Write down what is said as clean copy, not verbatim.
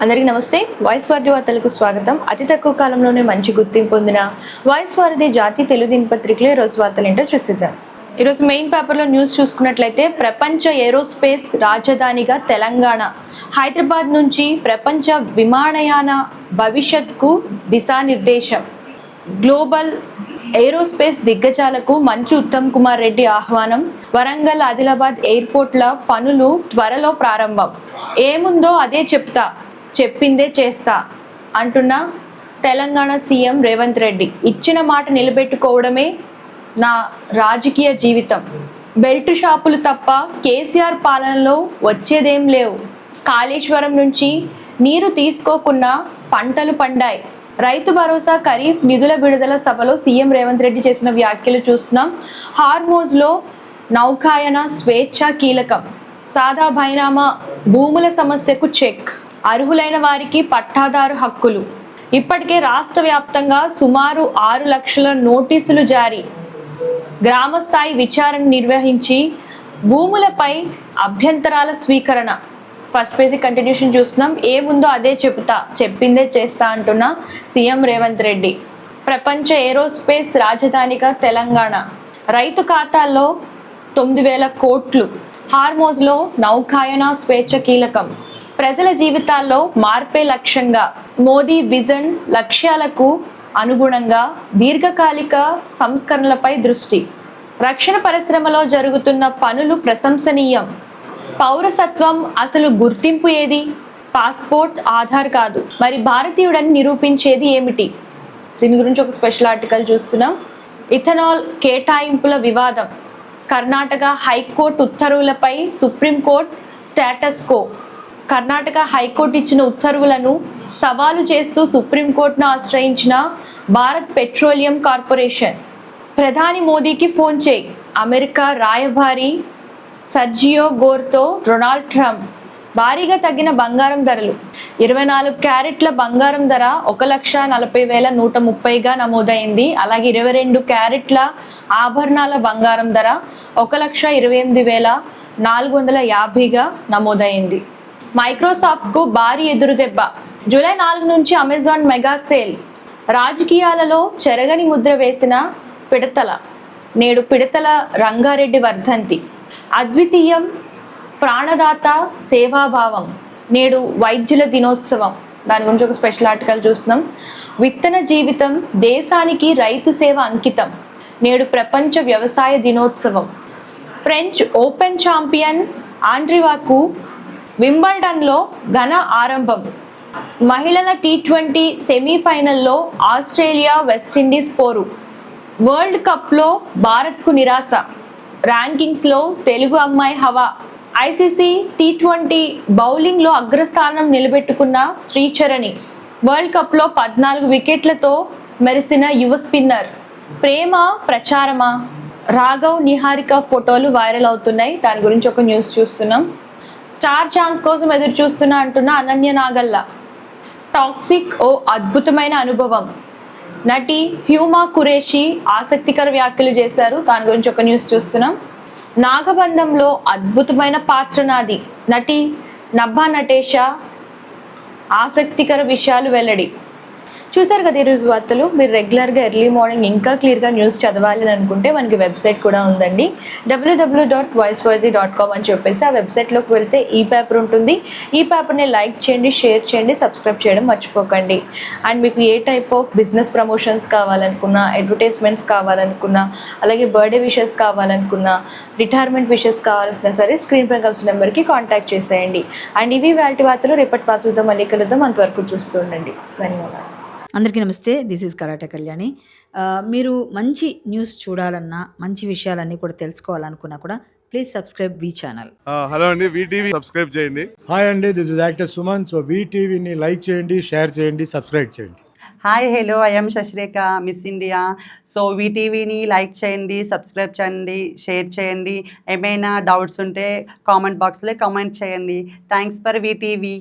అందరికీ నమస్తే. వాయిస్ వారిది వార్తలకు స్వాగతం. అతి తక్కువ కాలంలోనే మంచి గుర్తింపు పొందిన వాయిస్ వారిది జాతీయ తెలుగు దినపత్రికలో ఈరోజు వార్తలు ఏంటో చూసిద్దాం. ఈరోజు మెయిన్ పేపర్లో న్యూస్ చూసుకున్నట్లయితే ప్రపంచ ఏరోస్పేస్ రాజధానిగా తెలంగాణ, హైదరాబాద్ నుంచి ప్రపంచ విమానయాన భవిష్యత్కు దిశానిర్దేశం, గ్లోబల్ ఏరోస్పేస్ దిగ్గజాలకు మంత్రి ఉత్తమ్ కుమార్ రెడ్డి ఆహ్వానం, వరంగల్ ఆదిలాబాద్ ఎయిర్పోర్ట్ల పనులు త్వరలో ప్రారంభం, ఏముందో అదే చెప్తా, చెప్పిందే చేస్తా అంటున్న తెలంగాణ సీఎం రేవంత్ రెడ్డి. ఇచ్చిన మాట నిలబెట్టుకోవడమే నా రాజకీయ జీవితం, బెల్ట్ షాపులు తప్ప కేసీఆర్ పాలనలో వచ్చేదేం లేవు, కాళేశ్వరం నుంచి నీరు తీసుకోకున్నా పంటలు పండాయి, రైతు భరోసా ఖరీఫ్ నిధుల విడుదల సభలో సీఎం రేవంత్ రెడ్డి చేసిన వ్యాఖ్యలు చూస్తున్నాం. హార్మోజ్లో నౌకాయన స్వేచ్ఛ కీలకం, సాదా బైనామా భూముల సమస్యకు చెక్, అర్హులైన వారికి పట్టాదారు హక్కులు, ఇప్పటికే రాష్ట్ర వ్యాప్తంగా సుమారు 6 లక్షల నోటీసులు జారీ, గ్రామ స్థాయి విచారణ నిర్వహించి భూములపై అభ్యంతరాల స్వీకరణ. ఫస్ట్ పేజీ కంటిన్యూషన్ చూస్తున్నాం. ఏముందో అదే చెప్తా, చెప్పిందే చేస్తా అంటున్న సీఎం రేవంత్ రెడ్డి. ప్రపంచ ఏరోస్పేస్ రాజధానిగా తెలంగాణ, రైతు ఖాతాల్లో 9,000 కోట్లు, హార్మోజ్లో నౌకాయన స్వేచ్ఛ కీలకం, ప్రజల జీవితాల్లో మార్పే లక్ష్యంగా, మోదీ విజన్ లక్ష్యాలకు అనుగుణంగా దీర్ఘకాలిక సంస్కరణలపై దృష్టి, రక్షణ పరిశ్రమలో జరుగుతున్న పనులు ప్రశంసనీయం, పౌరసత్వం అసలు గుర్తింపు ఏది, పాస్పోర్ట్ ఆధార్ కాదు, మరి భారతీయుడని నిరూపించేది ఏమిటి? దీని గురించి ఒక స్పెషల్ ఆర్టికల్ చూస్తున్నాం. ఇథనాల్ కేటాయింపుల వివాదం, కర్ణాటక హైకోర్టు ఉత్తర్వులపై supreme court status quo, Karnataka high court ఇచ్చిన ఉత్తర్వులను సవాలు చేస్తూ సుప్రీంకోర్టును ఆశ్రయించిన భారత్ పెట్రోలియం కార్పొరేషన్. ప్రధాని మోదీకి ఫోన్ చేయి, అమెరికా రాయబారి సర్జియో గోర్తో డొనాల్డ్ ట్రంప్. భారీగా తగ్గిన బంగారం ధరలు, 24 క్యారెట్ల బంగారం ధర 1,40,130గా నమోదైంది. అలాగే 22 క్యారెట్ల ఆభరణాల బంగారం ధర 1,28,450గా నమోదైంది. మైక్రోసాఫ్ట్కు భారీ ఎదురుదెబ్బ, జూలై 4 నుంచి అమెజాన్ మెగా సేల్. రాజకీయాలలో చెరగని ముద్ర వేసిన పిడతల, నేడు పిడతల రంగారెడ్డి వర్ధంతి. అద్వితీయం ప్రాణదాత సేవాభావం, నేడు వైద్యుల దినోత్సవం. దాని గురించి ఒక స్పెషల్ ఆర్టికల్ చూస్తున్నాం. విత్తన జీవితం దేశానికి రైతు సేవ అంకితం, నేడు ప్రపంచ వ్యవసాయ దినోత్సవం. ఫ్రెంచ్ ఓపెన్ ఛాంపియన్ ఆండ్రివాకు వింబల్డన్లో ఘన ఆరంభం. మహిళల T20 సెమీఫైనల్లో ఆస్ట్రేలియా వెస్టిండీస్ పోరు. వరల్డ్ కప్లో భారత్కు నిరాశ, ర్యాంకింగ్స్లో తెలుగు అమ్మాయి హవా. ఐసీసీ T20 బౌలింగ్లో అగ్రస్థానం నిలబెట్టుకున్న శ్రీచరణి. వరల్డ్ కప్లో 14 వికెట్లతో మెరిసిన యువ స్పిన్నర్. ప్రేమ ప్రచారమా, రాఘవ్ నిహారిక ఫోటోలు వైరల్ అవుతున్నాయి. దాని గురించి ఒక న్యూస్ చూస్తున్నాం. స్టార్ ఛాన్స్ కోసం ఎదురు చూస్తున్నా అంటున్న అనన్య నాగల్ల. టాక్సిక్ ఓ అద్భుతమైన అనుభవం, నటి హ్యూమా కురేషి ఆసక్తికర వ్యాఖ్యలు చేశారు. దాని గురించి ఒక న్యూస్ చూస్తున్నాం. నాగబంధంలో అద్భుతమైన పాత్ర నాది, నటి నభా నటేష ఆసక్తికర విషయాలు వెల్లడి. చూసారు కదా ఈరోజు వార్తలు. మీరు రెగ్యులర్గా ఎర్లీ మార్నింగ్ ఇంకా క్లియర్గా న్యూస్ చదవాలి అనుకుంటే మనకి వెబ్సైట్ కూడా ఉందండి, www.voiceworthy.com అని చెప్పేసి. ఆ వెబ్సైట్లోకి వెళ్తే ఈ పేపర్ ఉంటుంది. ఈ పేపర్ని లైక్ చేయండి, షేర్ చేయండి, సబ్స్క్రైబ్ చేయడం మర్చిపోకండి. అండ్ మీకు ఏ టైప్ ఆఫ్ బిజినెస్ ప్రమోషన్స్ కావాలనుకున్నా, అడ్వర్టైజ్మెంట్స్ కావాలనుకున్నా, అలాగే బర్త్డే విషెస్ కావాలనుకున్నా, రిటైర్మెంట్ విషెస్ కావాలనుకున్నా సరే స్క్రీన్ పై కలిసిన నెంబర్కి కాంటాక్ట్ చేసేయండి. అండ్ ఇవి వాటి వార్తలు. రేపటి వార్తలతో మళ్ళీ కలుద్దాం. అంతవరకు చూస్తూ ఉండండి. ధన్యవాదాలు. అందరికీ నమస్తే. This is karate Kalyani. మీరు మంచి న్యూస్ చూడాలన్నా, మంచి విషయాలన్నీ కూడా తెలుసుకోవాలనుకున్నా కూడా please subscribe V channel. Hello అండి, వీటీవీ సబ్స్క్రైబ్ చేయండి. హాయ్ అండి, this is actor Suman. So వీటీవీని లైక్ చేయండి, షేర్ చేయండి, సబ్స్క్రైబ్ చేయండి. Hi hello, I am Shashirekha, miss India. So వీటీవీని లైక్ చేయండి, సబ్స్క్రైబ్ చేయండి, షేర్ చేయండి. ఏమైనా డౌట్స్ ఉంటే కామెంట్ బాక్స్లో కామెంట్ చేయండి. Thanks for VTV.